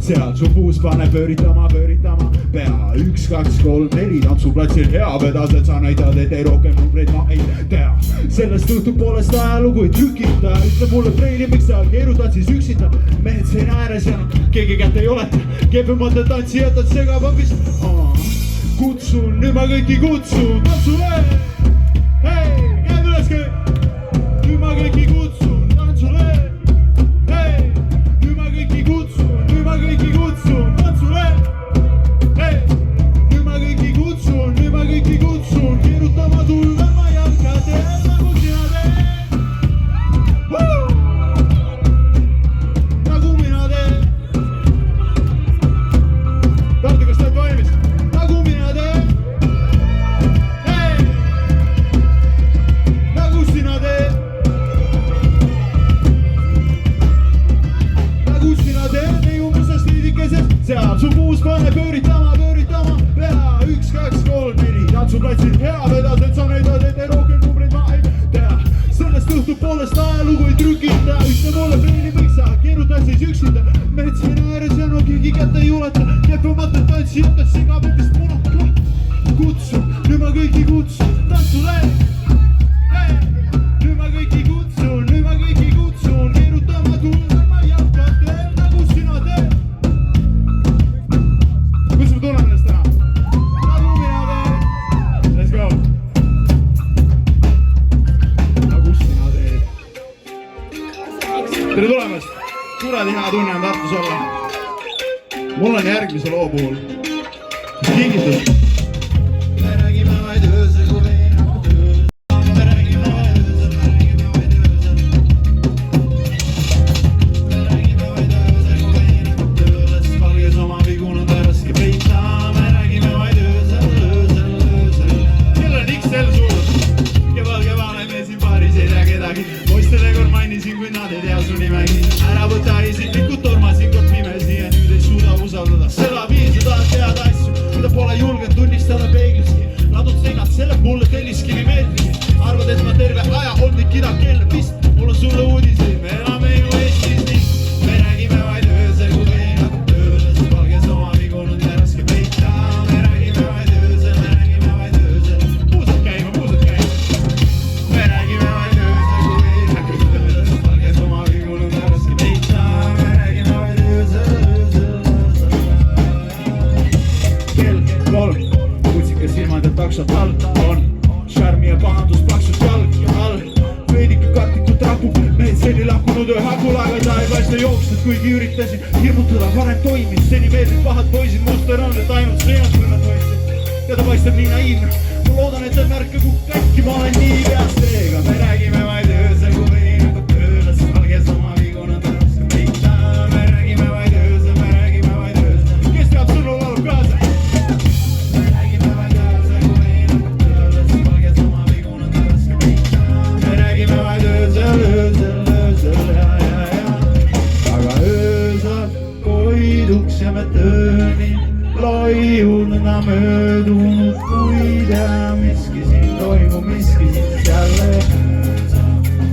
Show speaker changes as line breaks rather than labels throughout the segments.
Seal su puus paneb pööritama pea 1, 2, 3, 4 tantsuplatsil hea vedased, sa näidad, et ei rohkem numbreid ma ei tea. Sellest õhtupoolest ajalugu ei trükita, ütle mulle preili, miks sa keerutad siis üksinda. Mehed seina ääres ja keegi kätte ei oleta, kehvemate tantsijatad segab abist. Kutsun, nüüd ma kõiki kutsun tantsule. Hei, käed üles kõik, nüüd ma kõiki kutsun tantsule. Kõiki kutsun tantsule. Hei, nüüd ma kõiki kutsun keerutama tullema jalgadel nagu sina teed. Nagu mina teen. Tartu, kas teed valmis? Nagu mina teen. Hei, nagu sina teed. Nagu sina teed. Seal su puus pane pööritama pea 1, 2, 3, 4 tantsuplatsil hea vedas, et sa näidad, et ei rohkem numbreid ma ei tea. Sellest õhtupoolest ajalugu ei trükita, ütle mulle preili, miks sa keerutad siis üksinda. Mehed siin ääres ja no keegi kätte ei juleta, kehvemate tantsijatad segab endist munaka. Kutsun, nüüd ma kõiki kutsun tantsule. Nüüd ma kõiki kutsun keerutama tullema jalgadel nagu sina teed. Tere tulemast! Kuradi hea tunne on Tartus olla. Mul on järgmise loo puhul kingitus. Me räägime vaid öösel, kui veinaku tööl. Me räägime vaid öösel. Me räägime vaid öösel, kui veinaku tööl. Sest valges oma vigunud raske peita. Me räägime vaid öösel. Kell on XL suur. Keval me siin paaris ei tea kedagi. Poistele kord mainisin, kui nad ei tea su nimegi. Ära võta isiklikult, tormasin kord pimesi ja nüüd ei suuda usaldada. Seda viisi tahad teada asju, mida pole julgenud tunnistada peegliski. Ladud seinad selle mulle telliskivi meetrigi. Arvad, et ma terve aja olnud kidakeel vist. Mul on sulle uudiseid, me elame ju Eestis nii. Me räägime vaid öösel, kui veinaku tööl. Sest valges oma vigunud ja raske peita. Me räägime vaid öösel. Muusad käima. Me räägime vaid öösel, kui veinaku tööl. Sest valges oma vigunud ja raske peita. Me räägime vaid öösel. Kell 3, kutsikas silmad ja taksod all on. Šarmi ja pahandus paksud jalg ja all. Veidike kartikut rapub, mehed seni lahkunud ühe hakulaega. Ta ei paista jooksnud, kuigi üritasin hirmutada, varem toimis. Seni meeldib pahad poisid, muster on, et ainult sõjas kui nad hoidsid. Ja ta paistab nii naiivne. Ma loodan, et ta märka kukk äkki, ma olen nii peast teega. Me räägime vaid öösel, kui veinaku tööl. Sest valges oma vigunud ja raske peita. Me räägime vaid öösel. Kes teab, sul laulab kaasa? Me räägime vaid öösel, kui veinaku tööl. Sest valges oma vigunud ja raske peita. Me räägime vaid öösel, ja. Aga öösel koiduks ja me tööni loiuna möödunud, kui tea miski siin toimub, miski siin jälle.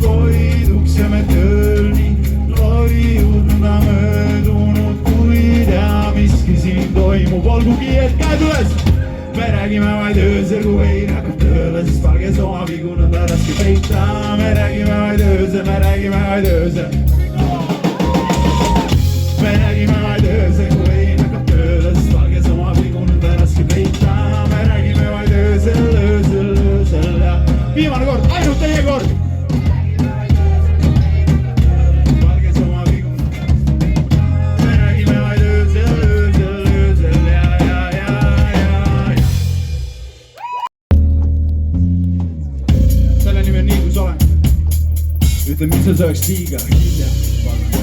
Koiduks ja me tööni loiuna möödunud, kui tea miski siin toimub. Olgugi, et käed üles. Me räägime vaid öösel, kui veinaku tööle, sest valges oma vigunud ja raske peita. Me räägime vaid öösel. Me räägime vaid öösel, kui veinaku tööle, sest valges oma vigunud ja raske peita. Me räägime vaid öösel, ja viimane kord, ainult teie kord. Valges oma vigunud. Me räägime vaid öösel, see oleks liiga hilja.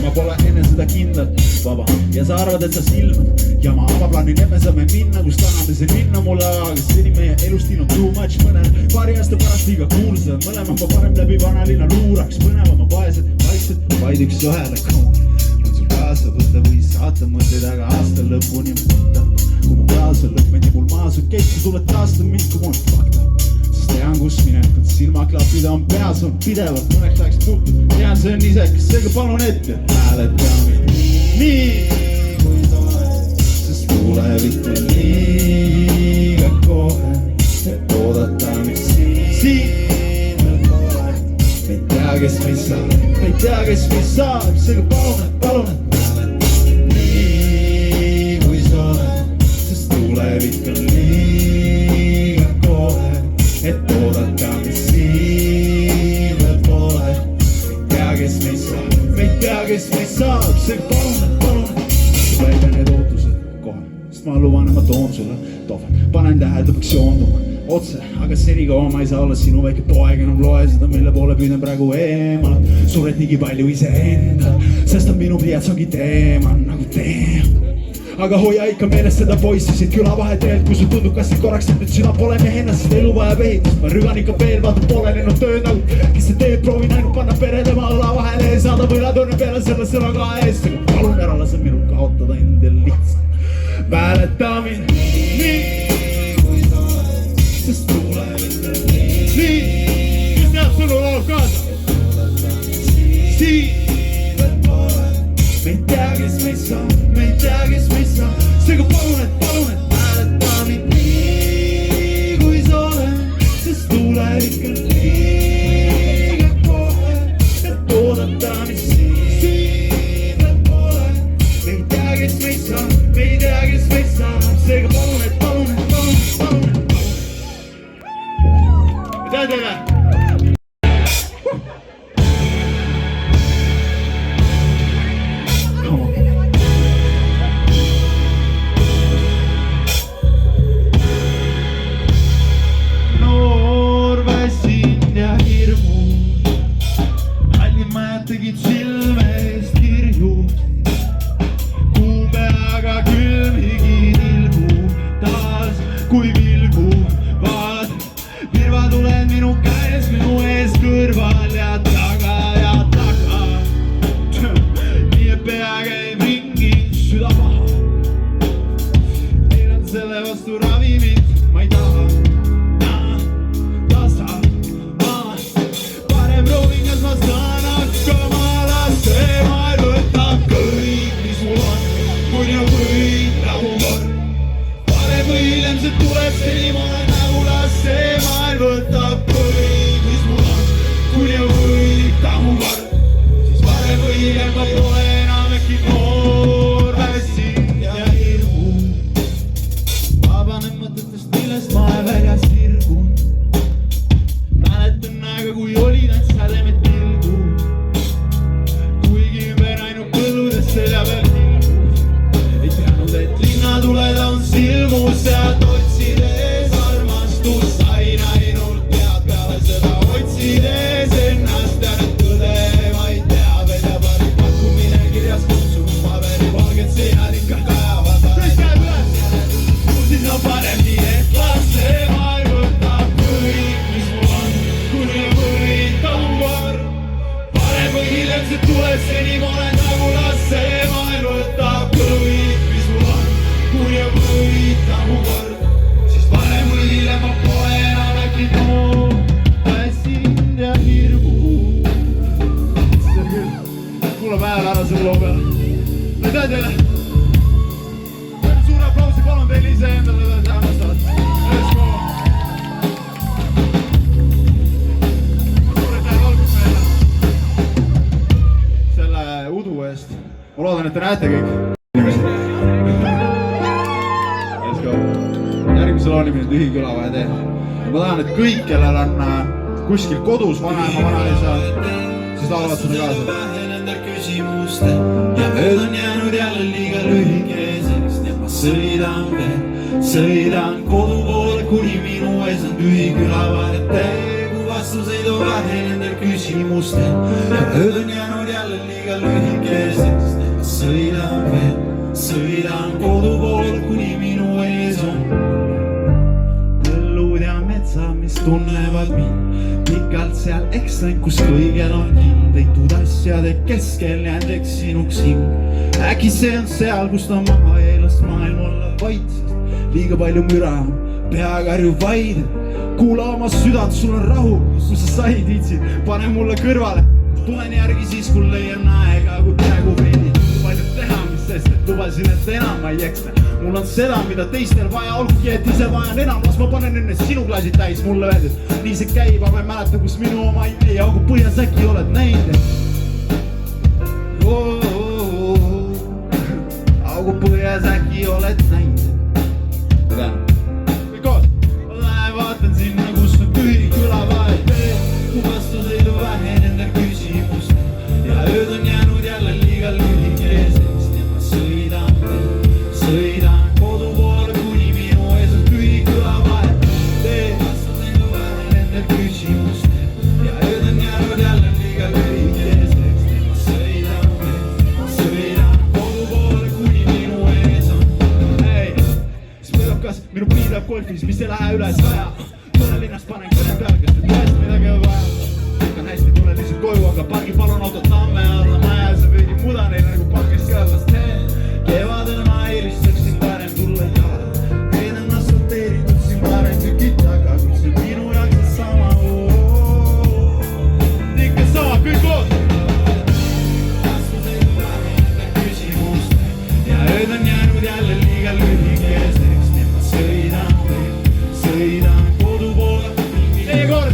Ma pole enne seda kindlalt vaba ja sa arvad, et sa silmad ja ma avaplaanin, et me saame minna, kus tahame see minna mulle, aga seni meie elustiil on too much mõnel. Paari aasta pärast liiga kuulsad, mõlemad ma panen läbi vanalinna luuraks, põnevad ma vaesed, vaiksed, vaid üks ühele koon. On sul kaasa võtta või saata mõtteid, aga aasta lõpuni mõtta. Kui mu peas on lõpp, mendi mul maas on keik, sa tuled taasta mind, kui mul fakta. Tean, kus minek on silmaklapid on peas, on pidevalt mõneks ajaks muutud. Tean, see on isekas, seega palun ette hääletame nii kui tore, sest tulevik on liiga kohe, et oodata, mis siin veel pole. Me ei tea, kes mis saab, me ei tea, kes mis saab, seega palun hääletame nii kui tore, sest tulevik on liiga kohe, et oodata, mis siin veel pole. Me ei tea, kes meist saab, see palun välja need ootused kohe, sest ma luban, et ma toon sulle tohven. Panen tähe, ta peaks joonduma otse, aga senikaua ma ei saa olla sinu väike poeg, enam loe seda, mille poole püüden praegu eemal. Sured niigi palju iseendal, sest on minu pliats ongi teema nagu teema. Aga hoia ikka meeles seda poissi siit küla vaheteelt, kui sul tundub kas korraks, et süda pole mehena, sest elu vajab ehitust. Ma rügan ikka veel, vaata pole lennud tööd nagu, kes see teeb, proovin ainult panna pere tema õla vahele ja saada võlatunne peale selle sõna ka eest. Aga palun ära lase minul kaotada endel lihtsalt. Määleta mind nii kui tore, sest tulevik on nii. Kes teab sõnu laulab kaasa? Siin veel pole. Me ei tea, kes meist saab, me ei tea, kes meist saab. Seega palun, et hääleta mind nii kui sa oled, sest tulevik on liiga kohe, et oodata, mis siin veel pole. Me ei tea, kes meist saab, me ei tea, kes meist saab. Seega palun. Aitäh teile! Tegid silme eest kirjud, kuupeaga külm higi tilgub taas, kui vilguvad virvatuled minu käes, minu ees, kõrval ja taga. Nii et pea käib ringi, süda maha. Neil on selle vastu ravimid, ma ei taha. Parem proovin, kas ma saan Seemail võtab kõik, mis mul on, kuni on võita mu kord. Parem või hiljem see tuleb, seni ma olen nagu las. Seemail võtab kõik, mis mul on, kuni on võita mu kord. Siis parem või hiljem ma pole enam äkki noor, väsin ja hirmu. Vabanen mõtetest, millest ma väljas sirgun. Mäletan aega, kui olid ainult sädemed pilgu. Selja veel tilgus, ei teadnud, et linnatuled on silmus ja otsides armastus sain ainult pead peale seda, otsides ennast ja nüüd tõde ma ei tea veel ja paari pakkumine kirjas kutsub paberi valged seinad ikka kajavad. Kõik käib üles, siis on parem nii, et las seemail võtab kõik, mis mul on, kuni võita mu kord. Parem või hiljem see tuleb, seni ma olen nagu las. Seemail võtab kõik, mis mul on, kuni võita mu kord. Siis parem või hiljem ma pole enam äkki noor, väsinud ja hirmu. See küll, kuulab hääl ära selle loo peale. Aitäh teile! Suure aplausi palun teile ise endale hämmastavalt. Üheskoos. Suure tähe valgus meile selle udu eest. Ma loodan, et te näete kõik. Järgmise loo nimi on Tühi küla vahetee. Ma tahan, et kõik, kellel on kuskil kodus vanaema, vanaisa, siis laulavad seda kaasa. Ja ööd on jäänud jälle liiga lühikeseks, nii et ma sõidan kodu poole, kuni minu ees on tühi küla vahetee. Kui vastuseid on vähe nendel küsimustel ja ööd on jäänud jälle liiga lühikeseks. Ma sõidan veel, sõidan kodu poole, kuni minu ees on põllud ja metsad, mis tunnevad mind. Pikalt seal ekslain, kus kõigel on hind, leitud asjade keskel jäänud eksinuks hing. Äkki see on seal, kus ta maha jäi, las maailm olla vait, sest liiga palju müra, pea karjub vaid. Kuula oma südant, sul on rahu, kui sa said viitsid, pane mulle kõrvale. Tulen järgi siis, kui leian aega, kui praegu veidi palju teha, mis sest, et lubasin, et enam ma ei eksle. Mul on seda, mida teistel vaja, olgugi, et ise vajan enam. Las ma panen enne sinu klaasid täis, mulle öeldud, nii see käib, aga ma ei mäleta, kus minu oma ei augu põhjas äkki oled näinud. Augu põhjas äkki oled näinud. Kõik koos. Lähe vaatan sinna, kus on tühi külavaid veel. Mu vastuseidu vähe nendel küsimustel ja ööd on jäänud jälle liiga lühikeseks. Ja ma sõidan kodu poole, kuni minu ees on tühi külavaid veel. Vastuseidu vähe nendel küsimustel ja ööd on jäänud jälle liiga lühikeseks. Ja ma sõidan kodu poole, kuni minu ees on. Hei, spõdokas, minu piir läheb golfis, mis ei lähe üle 100. Tule linnast, panen kõne peal, kes nüüd tõest midagi on vaja. Kõik on hästi, tulen lihtsalt koju, aga pargi palun autot tamme alla maja. See veidi muda neile nagu pakis kõlast. Kevadel ma eelistaksin parem tulla jala. Teed on asfalteeritud siin parem tükid taga, kuid see minu jaoks on sama. Ikka sama, kõik koos. Vastuseidu vähe nendel küsimustel ja ööd on jäänud jälle liiga lühikeseks. Nii ma sõidan kodu poole. Teie kord!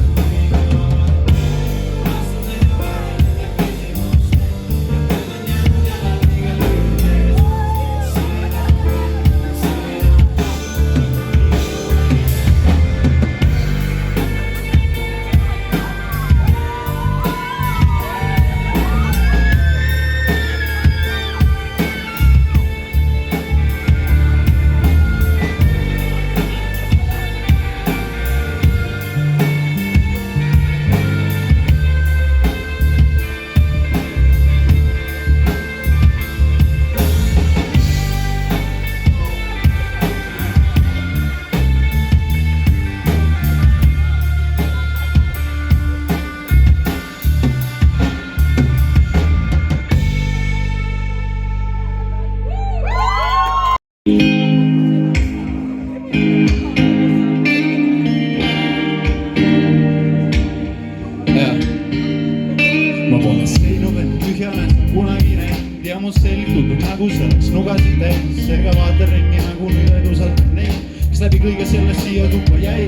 Ma pole seinu veel tühjane, kunagi näinud ja mu selg tundub nagu selleks nugasid täis. Seega vaatan ringi nagu nüüd usaldan neid, kes läbi kõige sellest siia tuppa jäi.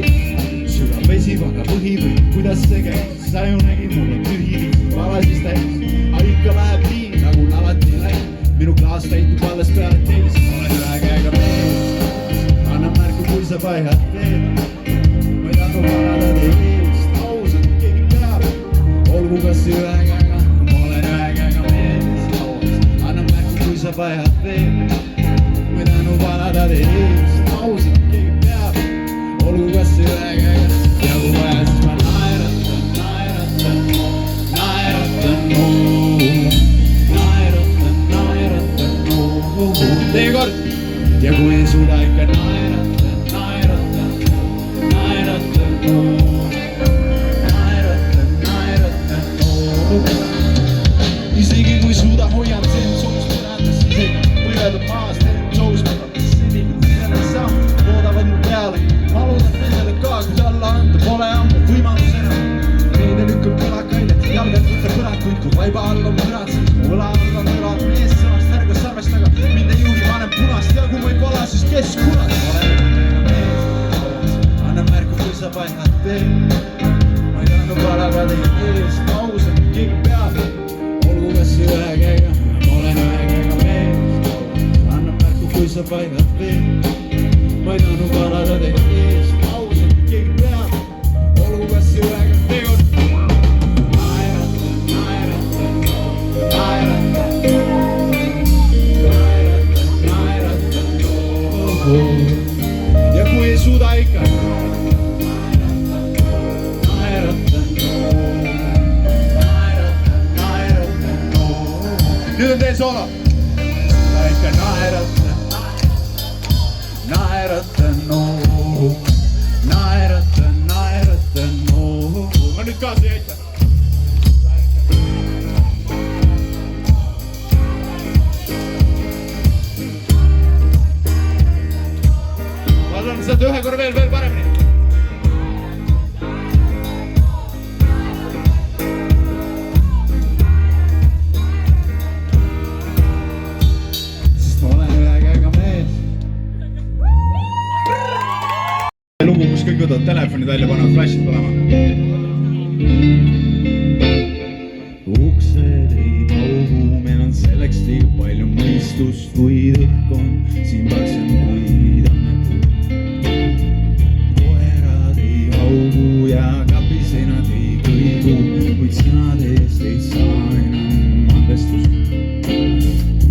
Sügav vesi, vaga põhi või kuidas see käis, sa ju nägid mul on tühi viis valasis täis. Aga ikka läheb nii nagu on alati läinud, minu klaas täitub alles peale teist. Olen ühe käega mees, anna märku, kui sa paigad veel. Ma ei tahtnud vanada teist, ausalt keegi peab, olgu kas ühe käega, ma olen ühe käega mees. Anna märku, kui sa paigad veel. Ma ei tahtnud vanada teist, ausalt keegi peab, olgu kas ühe käega. Ja kui vaja, siis ma naeratan, teie kord! Ja kui ei suuda ikka naeratan. Isegi kui suuda hoian sen soos, mõnades isegi põledab maas, teen soos, mõnades sellikud selle samm, loodavad mu peale. Ma loodan nendele ka, kui alla anda pole ammu võimalus enam. Reede lükkab kõlakaid, et jalgad võtta põrakuid, kui vaiba all on mõrad, siis mu õla all on õlad. Mees sõnast ärgas sarvest, aga mind ei juhi, vanem punast ja kui ma ei pala, siis kes kurat? Olen mees, anna märku, kui sa paigad veel. Ma ei tahtnud valaga teid ees, ausalt keegi peab, olgu kas ühe käega, ma olen ühe käega mees. Anna märku, kui sa paigad veel. Ma ei tahtnud valaga teid ees, ausalt keegi peab, olgu kas ühe käega. Ja kui ei suuda ikka naeratan. nüüd on teie soolo. Ta ikka naerata, noo. Naerata, noo. Ma nüüd kaasa ei aita. Ma saan seda ühe korra veel paremini. Lugu, kus kõik võtavad telefonid välja, panevad flashid põlema. Uksed ei paugu, meil on selleks liiga palju mõistust, kuid õhk on siin paksem kui tammetu. Koerad ei haugu ja kapiseinad ei kõigu, kuid sõnade eest ei saa enam andestust.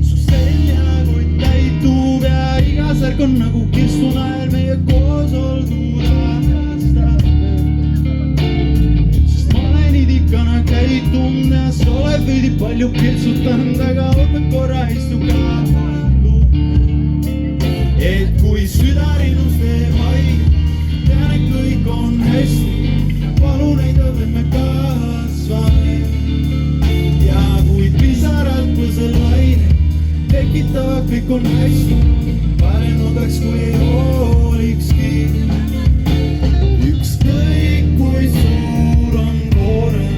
Su seljakott täitub ja iga särk on nagu kirstunael meie koos oldu. Käitumnes oled veidi palju pirtsutanud, aga oota korra istu kaarlu. Et kui südarinus teeb haig, tean, et kõik on hästi, palun ei tõveme kasvame. Ja kui pisarad põsel laine, tekitavad kõik on hästi, parem odaks kui ei hoolikski. Ükskõik kui suur on koorem,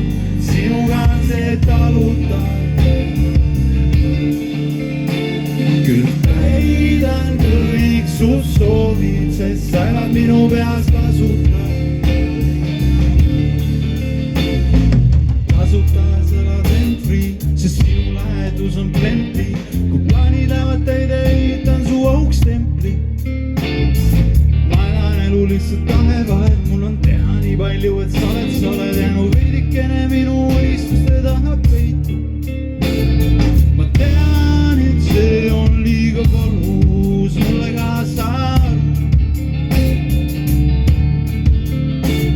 sinuga on see taluta. Küll täidan kõik su soovid, sest sa elad minu peas tasuta. Tasuta sa elad end free, sest sinu lähedus on plenty. Kui plaanid lähevad täide, ehitan su auks templi. Ma elan elu lihtsalt tahe vahel, mul on teha nii palju, et sa oled jäänud veidikene minu unistuste taha peitu. Ma tean, et see on liiga valus mulle kaasa.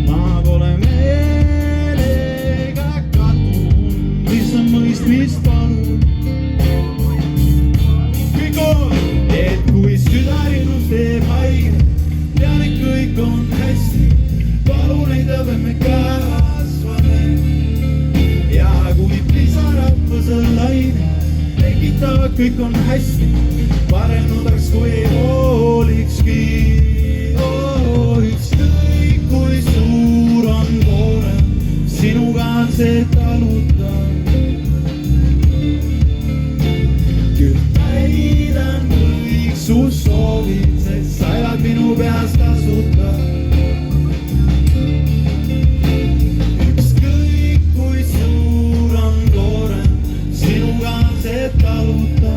Ma pole meelega kadunud, mis on mõistmist palun. Kõik on, et kui südarinus teeb haige, tean, et kõik on hästi, palun ei tõveme kasvame. Ja kui pisarad põsel laine, tekitavad kõik on hästi, parem odaks kui ei hoolikski. Ükskõik kui suur on koorem, sinuga on see taluta. Küll täidan kõik su soovid, sest sa elad minu peas tasuta. Ükskõik kui suur on koorem, sinuga on see taluta.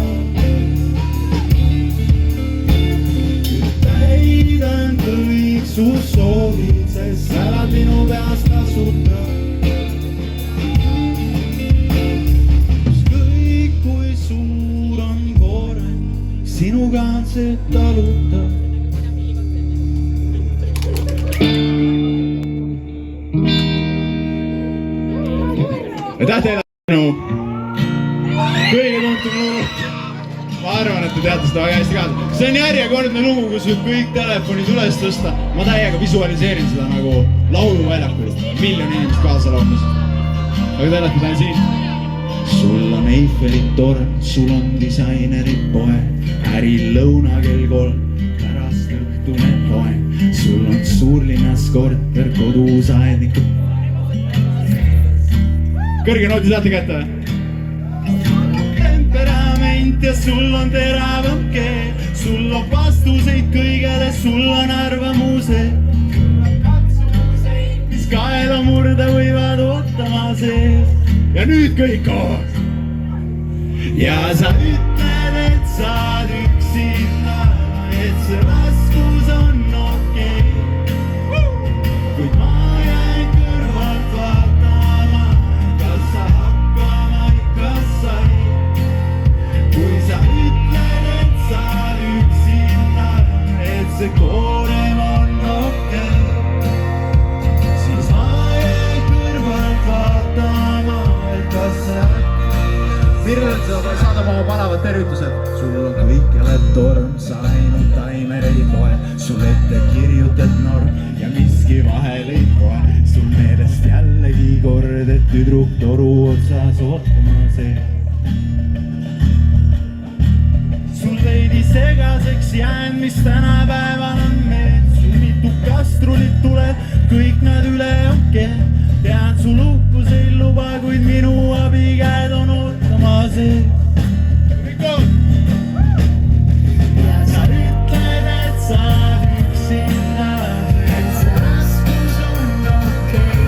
Küll täidan kõik su soovid, sest sa elad minu peas tasuta. Ükskõik kui suur on koorem, sinuga on see taluta. Aitäh teile kõige tuntum lugu. Ma arvan, et te teate seda väga hästi kaasa. See on järjekordne lugu, kus võib kõik telefonid üles tõsta. Ma täiega visualiseerin seda nagu lauluväljakul. Miljon inimest kaasa laulis. Aga te olete täna siin. Sul on Eiffelit torn, sul on disainerit poe. Äri lõuna kell 3, pärast õhtune poe. Sul on suurlinnas korter, kodus aednikud. Kõrge nooti saate kätte. Temperament ja sul on teravam keel. Sul on vastuseid kõigele, sul on arvamused. Mis kaela murda võivad ootama sees. Ja nüüd kõik koos. Ja sa ütled, et saad üksinda, et see raskus on okei. Kuid ma jäin kõrvalt vaatama, kas sa hakkama ikka sai. Kui sa ütled, et saad üksinda, et see koorem on okei, siis ma jäin kõrvalt vaatama, et kas sa
saadame oma palavad tervitused.
Sul on kõik ja oled torm, sa ainult taimereid loe. Sul ette kirjutad norm ja miski vahel ei poe. Sul meelest jällegi kord, et tüdruk toru otsas ootamas ei. Sul veidi segaseks jäänud, mis tänapäeval on meil. Sul mitu kastrulit tuleb, kõik nad üle on keeld. Tean, sul uhkus ei luba, kuid minu abikäed on ootamas ees. Ja sa ütled, et saad üksinda, et see raskus on okei.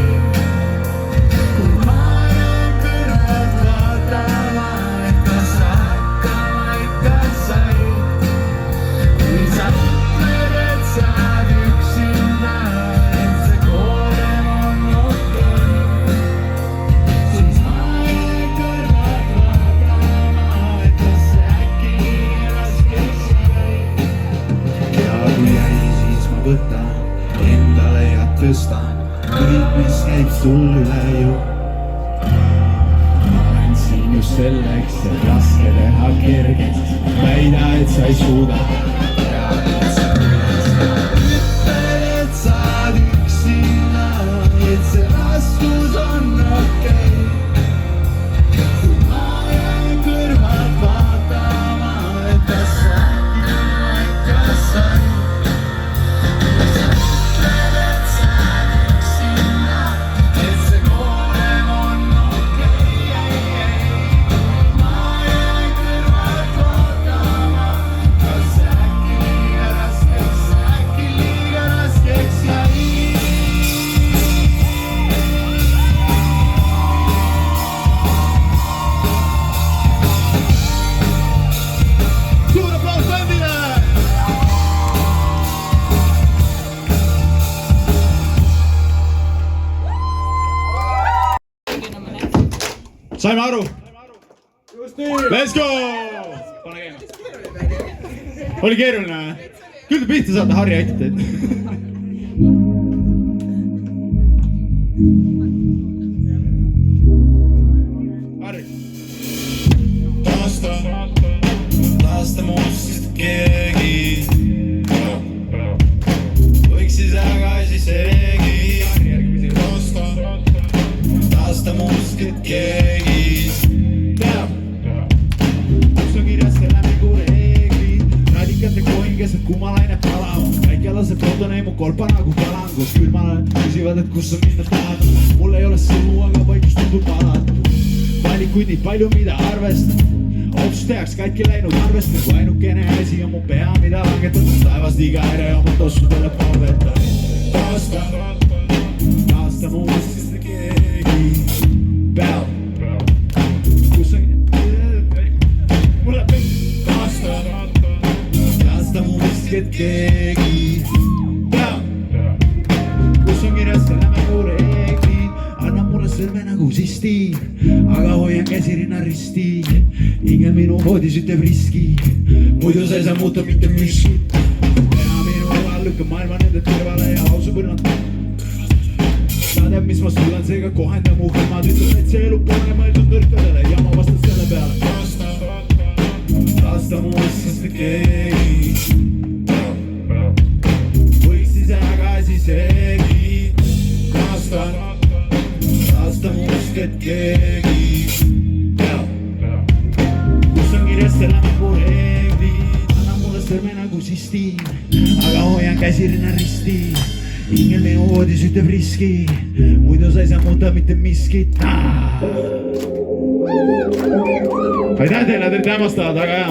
Kui ma jään kõrvalt vaatama, et kas sa hakkama ikka sai. Kui sa ütled, et saad üksinda, et see koolem on okei, siis ma jään kõrvalt vaatama, et kas see äkki raskeks sai. Ja kui jäi, siis ma võtan endale ja tõstan kõik, mis käib sul üle ju. Ma olen siin just selleks, et raske teha kergeks. Väida, et sa ei suuda. Ütled, et saad üksinda, et see raskus on okei. Kui ma jään kõrvalt vaatama, et kas sa äkki ikka sai. Sa ütled, et saad üksinda, et see koolem on okei. Ma jään kõrvalt vaatama, kas see äkki liiga raskeks jäi. Suur aplaus bändile! Saime aru? Let's go! Pane käima. Oli keeruline või? Küll te pihta saate, Harri aitab teid. Harri. Taasta muust keegi. Võiks siis aga siis eegi. Taasta muust keegi. Kus on kirjas selle mängu reeglid. Radikate koin keset kumalaine palama. Väike laseb kodane mu kolpa nagu kalangu. Külmale küsivad, et kus on minna tahad. Mul ei ole sõnu, aga vaikus tundub alatu. Valikuid nii palju, mida arvestab. Otsus tehaks katki läinud arvest. Nagu ainukene asi on mu pea, mida langetada. Taevast iga ere oma tossudele palveta. Taasta mu mõistist keegi. Päev. Kus on... Mulle taasta mu mõistist keegi. Päev. Kus on kirjas selle mängu reegli. Anna mulle sõrme nagu sistii. Aga hoian käsi rinna risti. Hingel minu voodis ütleb riski. Muidu sa ei saa muuta mitte miskit. Pea minu alal lükka maailma nende kõrvale ja lausu põrnad. Sa tead, mis ma suudan, seega kohenda mu kõrmad. Ütleb, et see elu pole mõeldud nõrkadele ja ma vastan selle peale. Taasta mu mõistist keegi. Võiks siis aga siis eegi. Taasta mu mõistist keegi. Kus on kirjas selle mängu reeglid. Anna mulle sõrme nagu sistii. Aga hoian käsi rinna risti. Hingel minu voodis ütleb riski. Muidu sa ei saa muuta mitte miskit. Aitäh teile, te olite hämmastavad, väga hea.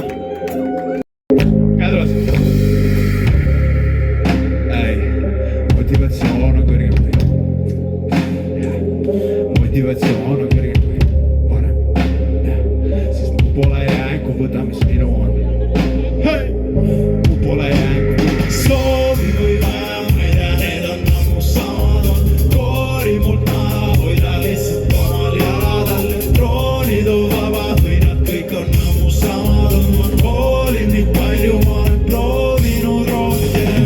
Käed üles. Motivatsioon on kõrgem või. Motivatsioon on kõrgem või. Parem. Sest mu pole jäänud, kui võta, mis minu on. Mu pole jäänud, kui soovi või vaja. Ma ei tea, need on ammu samad on. Koori mult maha hoida lihtsalt omal jalad all. Droonid on vabad või nad kõik on ammu samad on. Ma hoolin nii palju, ma olen proovinud rohkem.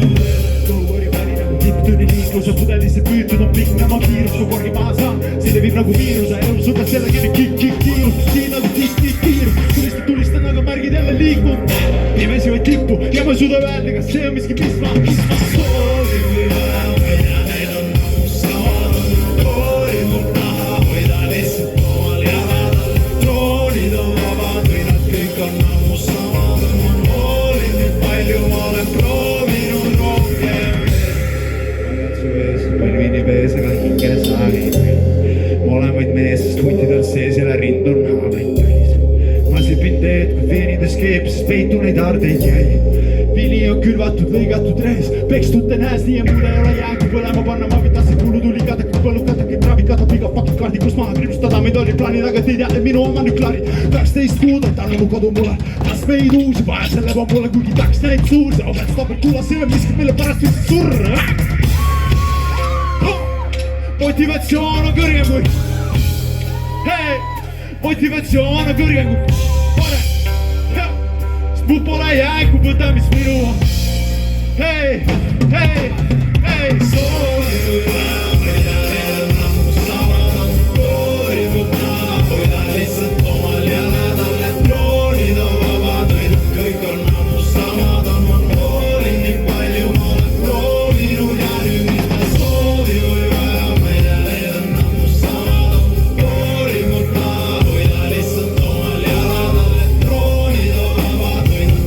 Kõhukoori väli nagu tipptunni liikluse pudelisse püütud on pikk, ma kiirus, kui korgi maha saan. See levib nagu viiruse, elu suudab selle kinni kiirus. Siin nagu tiirus. kokku ja ma ei suuda öelda, kas see on miski, mis ma soovin või vaja, ma ei tea, need on samad. Hooli mul naha või ta lihtsalt omal jalad. Troonid on vabad või nad kõik on ammu samad. Ma hoolin nii palju, ma olen proovinud rohkem. Ma tead su ees, palju inimees, aga hinge saagid. Ma olen vaid mees, sest huttidel sees jälle rind on haavrid täis. Ma sipin teed, kui veenides keepsest peitu neid ardeid jäi. Vili on külvatud, lõigatud rees, pekstute näes, nii ja muud ei ole jäägu põlema panna. Ma vitasin kuulutuli katakid, põllukatakid, traavid katab iga pakid kaardi, kus maha kriipstada meid oli plaanid, aga te teate minu oma nüklaari. 12 kuud on tänu mu kodu mulle, las meid uusi, vaja selle va mulle, kuigi taks neid suur. See obet stopib kulla, see on miski, mille pärast võiks surra. Motivatsioon on kõrgem kui hei, motivatsioon on kõrgem kui parem. Sest mu pole jääg, kui võta, mis minu on. Hei, hei, hei, soovi või vaja, mida veel on ammu samad. Koori mu taha, hoida lihtsalt omal jalad. Troonid on vabad, kõik on ammu samad. Ma hoolin nii palju, ma olen proovinud ja nüüd mis ma soovi või vaja, mida veel on ammu samad. Koori mu taha, hoida lihtsalt omal jalad. Troonid on vabad,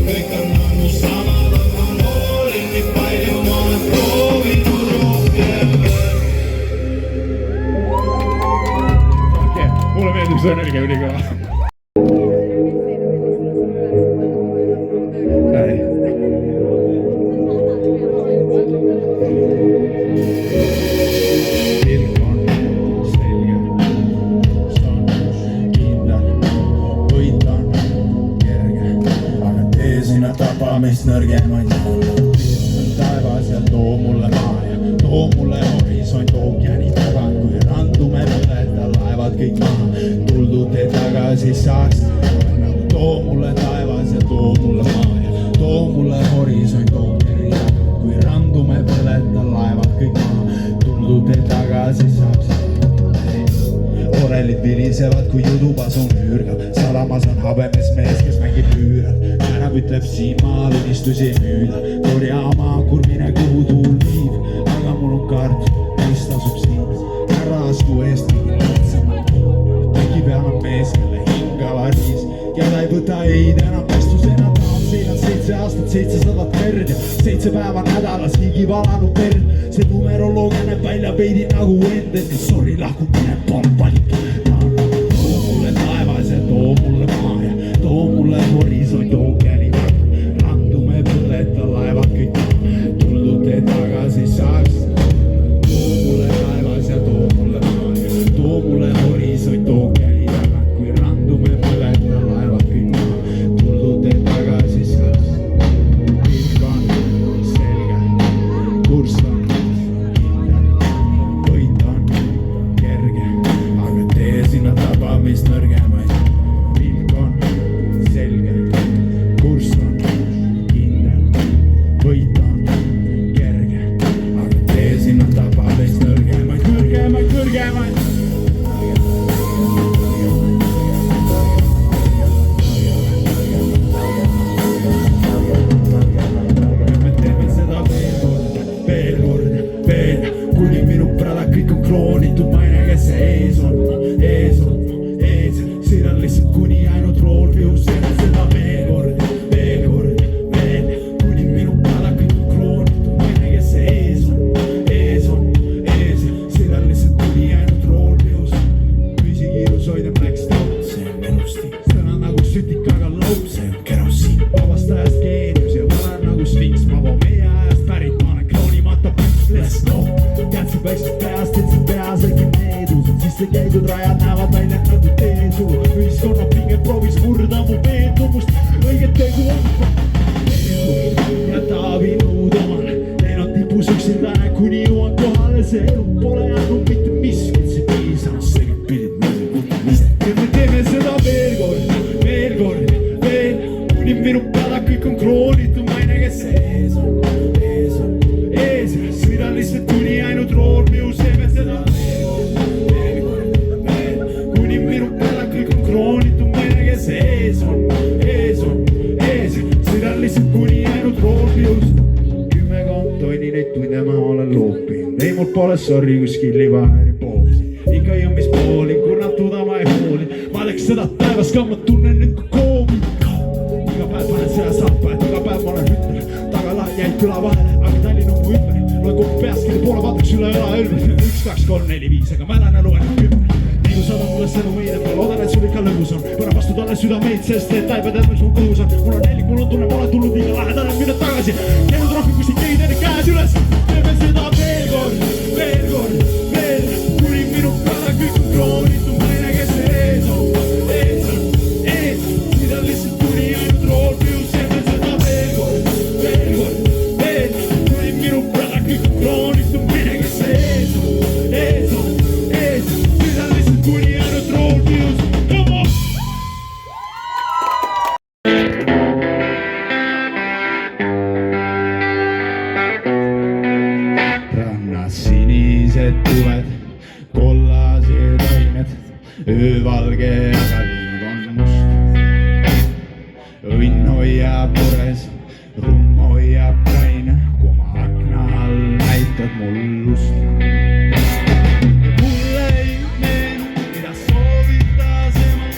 kõik on ammu samad. Ma hoolin nii palju, ma olen proovinud rohkem. Mulle meeldib see energia ülikõva. Pilk on selge, saan kindel, võit on kerge, aga tee sinna tapamist nõrgemaid. Taevas ja too mulle maa ja too mulle horisont ookeani tagant, kui randume põleta laevad kõik maha, tuldud teed tagasi saaks. Too mulle taevas ja too mulle maa ja too mulle horisont ookeani tagant, kui randume põleta laevad kõik maha, tuldud teed tagasi saaks. Orelid vilisevad, kui judupasun üürgab, sadamas on habemes mees, kes mängib üürab. Tänab ütleb siin maal unistusi ei müüda, korjaama kurmine, kuhu tuul viib, aga mul on kart, mis tasub siin. Ära asku eest mingi lihtsamalt, teki peal on mees, kelle hingava riis, keda ei võta eid enam pestusena taam. Siin on 7 aastat, 700 verd ja 7 päeva nädalas higi valanud verd. See numeroloogia näeb välja veidi nagu endel, ja sorry, lahkumine polnud valik. Too mulle taevas ja too mulle maa ja too mulle horisont ookeani tagant, randume põleta laevad kõik, tuldud teed tagasi saaks. Too mulle taevas ja too mulle maa ja too mulle horisont ookeani tagant, kui randume põleta laevad kõik, tuldud teed tagasi saaks. Pilk on selge, kurss on võit on kerge, aga tee sinna tabamist nõrgemaid. Pilk on selge, kurss on kindel, võit on kerge, aga tee sinna tabamist nõrgemaid, kõrgemaid, kõrgemaid. Me teeme seda veel kord, veel, kuni minu pradad kõik on kloonitud, ma ei näe, kes see ees on, ees on, ees. Siin on lihtsalt kuni ainult rool views, seda veel kord, veel, kuni minu pradad kõik on kloonitud, ma ei näe, kes see ees on, ees. Siin on lihtsalt kuni ainult rool views, püsikiirus hoida black stop, see on minu stiil. Sõna nagu sütikaga laup, see on kerosiin, vabastajast geenius ja vara nagu sfinks, ma poon meie ajast pärit, ma olen kloonimata püks, let's go. Tead sa väiksest peast, et sa peas äkki needus, siis sa käidud mida ma olen loopinud. Ei mul pole sorry kuskil livaääri poolsi. Ikka jõmmis poolin, kurnatud ma ei hooli. Ma läks seda päevas ka, ma tunnen nüüd kui koomi. Iga päev panen seda sappa, et iga päev ma olen hütter. Tagala jäid küla vahele, aga Tallinn on mu ümber. Loen kokku peaskiri poole, vaataks üle õla ülber. 1, 2, 3, 4, 5, aga mälen ja loen 10. Nii kui saadab mulle sõnumeid, ma loodan, et sul ikka lõbus on. Võna vastu talle südameid, sest et taibad tead, mis mul kõhus on. Mul on nelik, mul on tunne, pole tulnud liiga lähedale, minna tagasi. Käinud rohkem, kus ei keegi teine käed üles. Teeme seda veel kord, veel kord, veel. Kuni minu peale kõik on kroonitud, ma ei näe, kes see ees on, ees on, ees. Mida lihtsalt tuli ainult roolpius, teeme seda veel kord, veel kord, veel. Kuni minu peale kõik on kroonitud, ma ei näe, kes see ees on, ees on, ees. Mida lihtsalt tuli ainult roolpius, come on. Rannas sinised tuled, kollased ained, öövalge, aga liiv on must. Õnn hoiab mures, rumm hoiab kaine, kui ma akna all näitad mul lust. Mulle ei meenu, mida soovitas ema,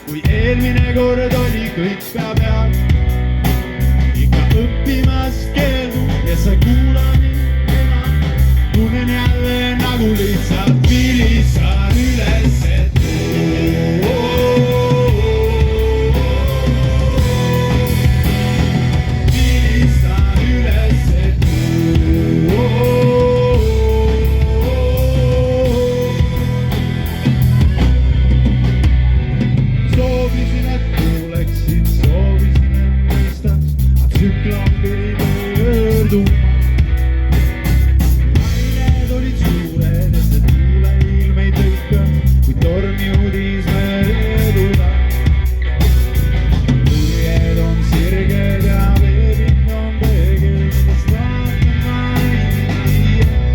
kui eelmine kord oli kõik peab head. Ikka õppimas keeldu ja sa ei kuula mind enam. Tunnen jälle nagu lihtsalt vilistan üles, et vilistan üles, et soovisin, et kuuleksid, soovisin, et mõistaks, aga tsüklam pidi pöörduma. Ained olid suured ja see tuule ilm ei tõika, kui tormi uudis mööduda. Tuljed on sirged ja veepind on peegel, millest vaatama ei jää.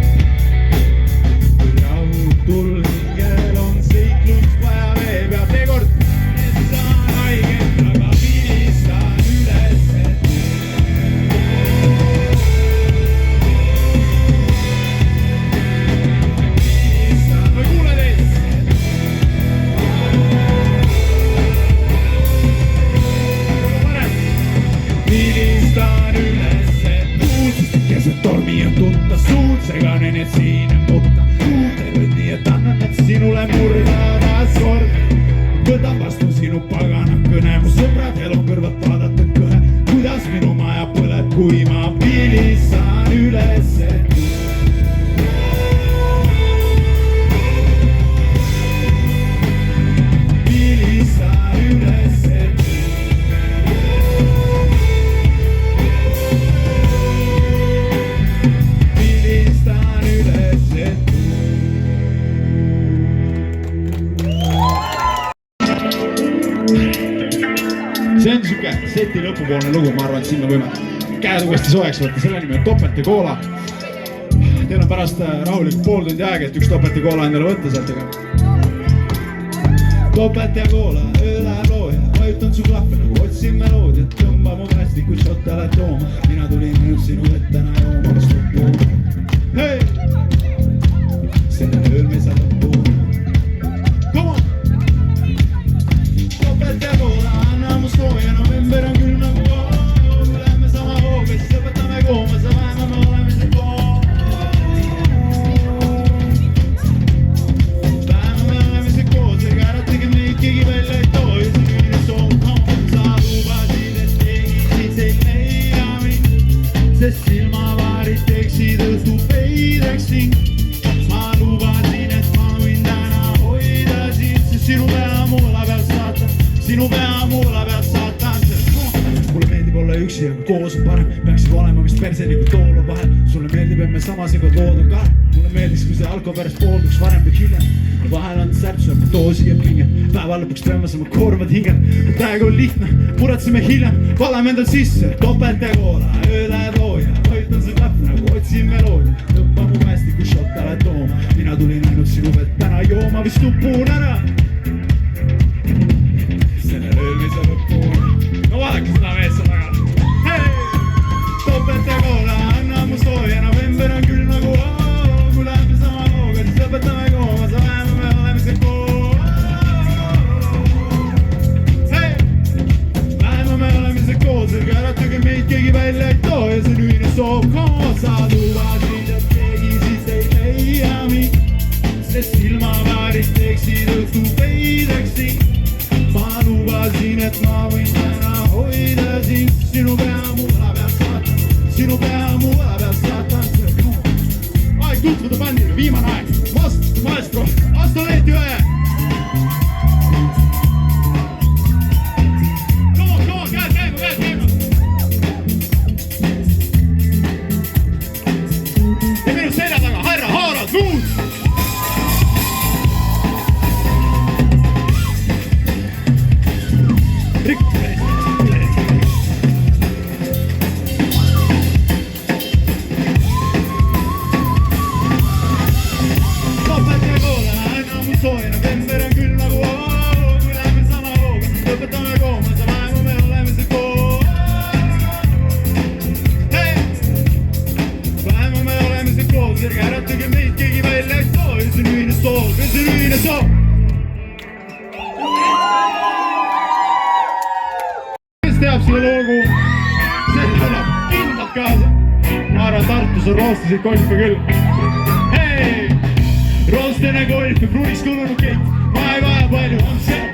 Kui rahutul hingel on seiklust vaja vee peal, seekord saan haiget, aga vilistan üles, et vilistan, ma ei kuule teid. Vilistan üles, et kuulsust keset tormi on tutta suud, seganen, et siin on mutta. Terved nii, et annan, et sinule murda taas kord. Võtan vastu sinu pagana kõne, mu sõbrad elu kõrvad vaadata kõhe. Kuidas minu maja põleb, kui ma vilistan üles, et vilistan üles, et vilistan üles, et see on siuke seti lõpupoolne lugu, ma arvan, et siin me võime käed uuesti soojaks võtta, selle nimi on Topelt ja Koola. Teil on pärast rahulikult pool tundi aega, et üks Topelt ja Koola endale võtta sealt, aga Topelt ja Koola, öö läheb looja, vajutan su klahve nagu otsin meloodiat, tõmba mu plastikut šotte lähed tooma, mina tulin nüüd sinu vettena jooma, kas lõppu. Hei! Selle ööl me saab lõppu. Come on! Topelt ja Koola, anna mu sooja, november on küll nagu koos. Lähme sama hooga, siis õpetame kooma, sa vähema me oleme siin koos. Vähema me oleme siin koos, ega ära tegi meid keegi välja ei too. Ja see ühine soov, sa lubasid, et tegisid selline ja mind. Sest silmavaarid teeksid õhtu peideks ning ma lubasin, et ma võin täna hoida sind, sest sinu pea muula peal saatan, sinu pea muula peal saatan. Mulle meeldib olla üksi, aga koos on parem, peaksid olema vist perselikud toolu vahel. Sulle meeldib, et me samasegod lood on kahe. Mulle meeldiks, kui see alko pärast poolduks varem või hiljem. Vahel on särtsu, aga doosi ja pinge. Päeva lõpuks peame sama koormad hinged. Kui täiega on lihtne, muretseme hiljem. Valame endal sisse, Topelt ja Koola, öö läheb looja. Vajutan see klahv nagu otsin meloodia. Tõmba mu päästiku šotte lähed tooma. Mina tulin ainult sinu vett täna jooma, vist upun ära. Sellel ööl me saab õppuna. No vaadake seda meest seal taga. Hei! Topelt ja Koola, anna mu sooja, november on sa lubasid, et keegi siit ei leia mind, sest silmaväärid teeksid õhtu peideksi. Ma lubasin, et ma võin täna hoida sind, sinu pea mu õla peal saatan, sinu pea mu õla peal saatan. Aeg tutvuda bändile, viimane aeg, vast maestro, astu leeti ühe. Kes teab selle loogu? See tuleb kindlalt kaasa. Ma arvan, Tartus on roostisid golfi küll. Hei! Roostene golfi, pruunis kulunud keit. Ma ei vaja palju, on see.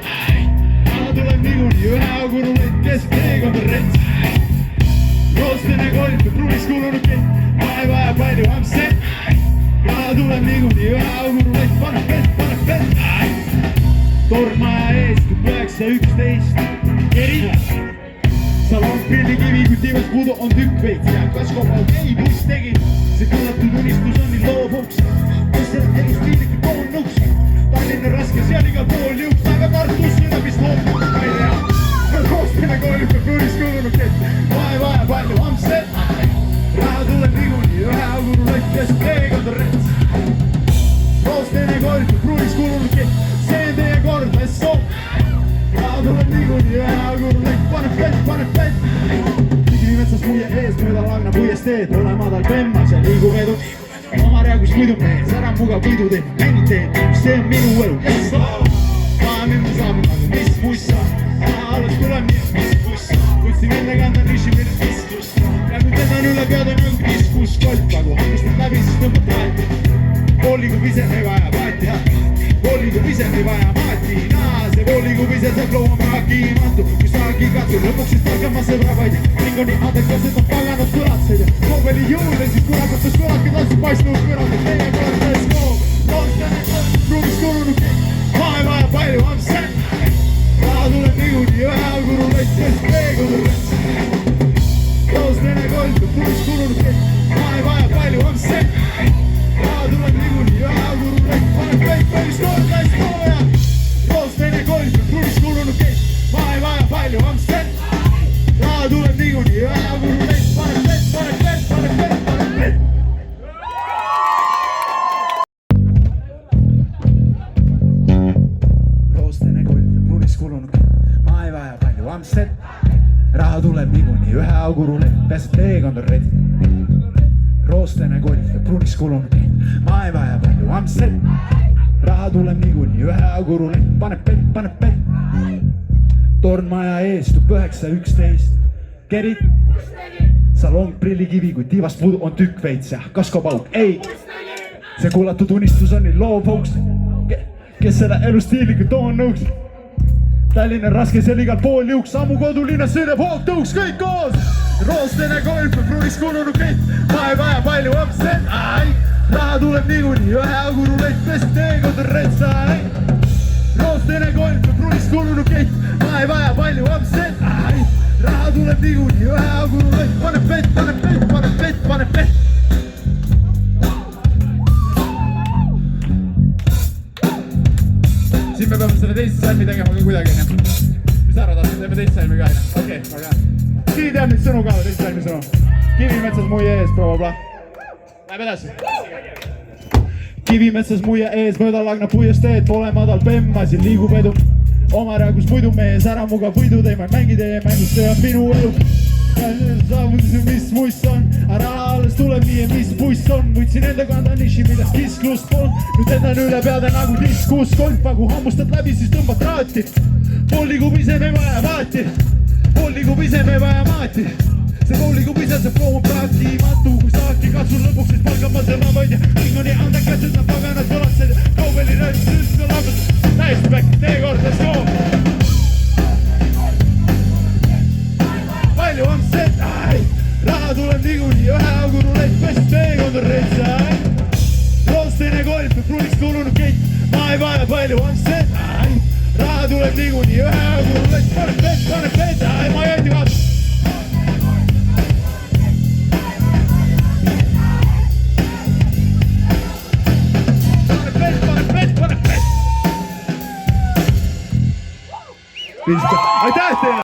Ma tuleb niikuinii ühe auguru võit, kes teega on rets. Roostene golfi, pruunis kulunud keit. Ma ei vaja palju, on see. Ma tuleb niikuinii ühe auguru võit, pane pett. Tormaja eest, kui 9.11 Keri Salon prillikivi, kui tiivas puudu on tükk veits ja kaskopaug ei buss tegi. See kuulatud unistus on nii loobuks, kes selle elustiiliga koonuks. Tallinna raske, seal igal pool jõuks, aga Tartus seda vist loobub, ma ei tea. Roostene golf ja pruunis kulunud kett, ma ei vaja palju amset. Raha tuleb niikuinii ühe auguru lõtt ja see teekond on rets. Roostene golf ja pruunis kulunud kett, see on teie kord, let's go. Raha tuleb niikuinii ühe auguru lõtt, pane pett. Tigi metsas muie ees, mööda lagna puiest teed, ole madal pemmas ja liigub edu. Oma reagus muidu mees, ära mugav võidu teeb, mängid teed, see on minu elu, yes. Ma minna saab nagu mis buss on, alles tuleb nii, mis buss on. Võtsin enda kanda niši meile istus, ja kui teda on üle pead on nõng diskus kolp, nagu hangustad läbi, siis tõmbad taeti. Vooligu pisem ei vaja paati, vooligu pisem ei vaja maati, see vooligu pisem saab looma haakimatu. Kui saagi katsu, lõpuks siis targama sõbra vaid, ringoni adekvaatselt on paganud kõlatseid. Koobeli jõude, siis kurakotus kõlatki tassu paistnud kõratid, teie kõrates koog. Roostene golf, pruumis kulunud kõik, ma ei vaja palju, on see. Raha tuleb niikuinii ühe auguru lõtt, sest teekond on rets. Roostene golf, pruumis kulunud kõik, ma ei vaja palju, on see. Raha tuleb niikuinii ühe auguru lõtt, pane kõik päris tootlaist kooja. Roostene golf, pruumis kulunud kõik, ma ei vaja palju, on see. Raha tuleb niikuinii ühe auguru lõtt, pane pett. Roostene golf, pruunis kulunud kõik, ma ei vaja palju, on see. Raha tuleb niikuinii ühe auguru lõtt, pääsed teekond on rets. Roostene golf ja pruunis kulunud kõik, ma ei vaja palju, on see. Raha tuleb niikuinii ühe auguru lõtt, pane pett. Tornmaja eest tub 9.11 Kerid Salon prillikivi, kui tiivast puudu on tükk veits ja kaskopauk, ei. See kuulatud unistus on nii loobuks, kes seda elustiiliga toon nõuks. Tallinna raske, seal igal pool jõuks, ammu kodulinnas sõidab hoog tõuks, kõik koos. Roostene golf ja pruunis kulunud kõik, ma ei vaja palju apset. Raha tuleb niikuinii ühe auguru lõtt, sest teekond on rets. Roostene golf ja pruunis kulunud kõik, ma ei vaja palju apset. Raha tuleb niikuinii ühe auguru lõtt, pane pett. Siin me peame selle teise salmi tegema ka kuidagi, nii. Mis sa arvad, teeme teise salmi ka, nii? Okei, väga hea. Siin teab nüüd sõnu ka, teise salmi sõnu. Kivimetsas muie ees, proua. Läheb edasi. Kivimetsas muie ees, mööda lagna puiest teed, pole madal pemma, siin liigub edu. Oma räägus muidu mees, ära mugav võidu teema, mängi teie mängust, see on minu elu. Saavutis, mis muss on, ära alles tuleb nii, mis buss on. Võtsin enda kanda niši, millest kisklust polnud. Nüüd endan üle peade nagu diskus golfa, kui hammustad läbi, siis tõmbad traati. Pool liigub ise, me vaja vaati. Pool liigub ise, me vaja maati. see kooliga pisad, see flow on päästimatu. Kui saaki katsun lõpuks, siis palgab ma selle vaid ja kõik on nii andekad, sest nad paganad võlatsed. Kaubeli rõnd, süst on lagus, täiesti päkk, teekord, let's go. Palju on seda, raha tuleb niikuinii ühe augu rulett, best teekond on reitsa. Roostene golf ja pruuliks kulunud kett, ma ei vaja palju on seda. Raha tuleb niikuinii ühe augu rulett, pane petta, ma ei jäti vaata. Pane pett. Aitäh teile!